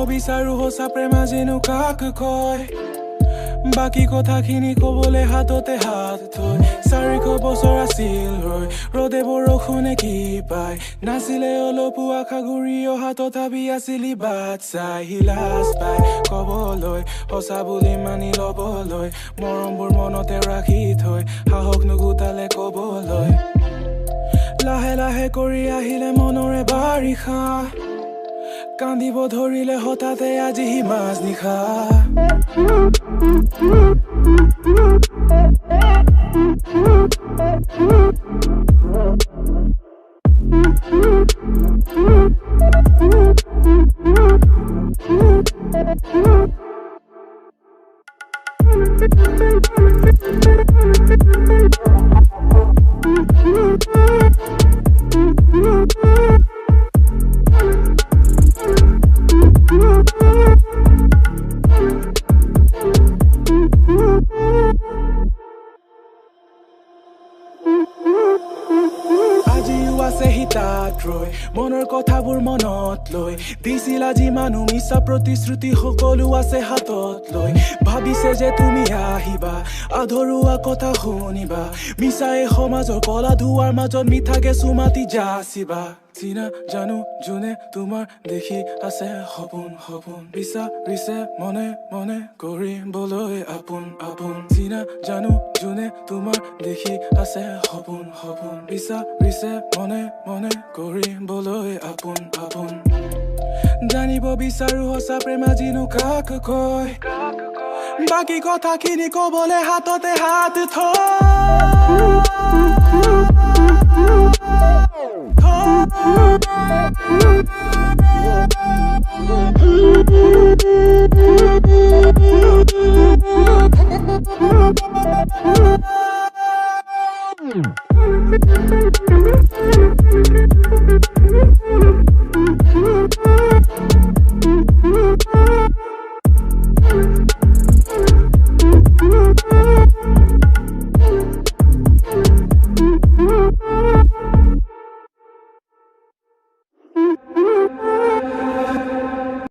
বিচাৰো সঁচা প্ৰেম আজিনো কাক কয় বাকি কথাখিনি কবলে হাততে হাত থৈ 400 বছৰ আছিল ৰৈ ৰদে বৰষুণে কি পায় নাছিলে অলপো আশা ঘূৰি অহা তথাপি আছিলি বাট চাই হিলাচ পাই কবলৈ সঁচা বুলি মানি লবলৈ মৰমবোৰ মনতে ৰাখি থৈ সাহস নুগুটালে কবলৈ লাহে লাহে কৰি আহিলে মনৰে বাৰিষা কান্দিব ধৰিলে হঠাতে আজি হিমাজ নিশা মনৰ কথাবোৰ মনত লৈ দিছিল আজি মানুহ মিছা প্ৰতিশ্ৰুতি সকলো আছে হাতত লৈ ভাবিছে যে তুমি আহিবা আধৰুৱা কথা শুনিবা মিছাই সমাজৰ কলা ধুৱাৰ মাজত মিঠাকে চুমাতি যাচিবা চিনা জানো যোনে তোমাৰ দেখি আছে সপোন সপোন বিচাৰিছে মনে মনে কৰিবলৈ আপোন আপোন চিনা জানো যোনে তোমাৰ দেখি আছে সপোন সপোন বিচাৰিছে মনে মনে কৰিবলৈ আপোন আপোন জানিব বিচাৰো সঁচা প্ৰেম আজিনো কাক কয় বাকি কথাখিনি কবলে হাততে হাত থৈ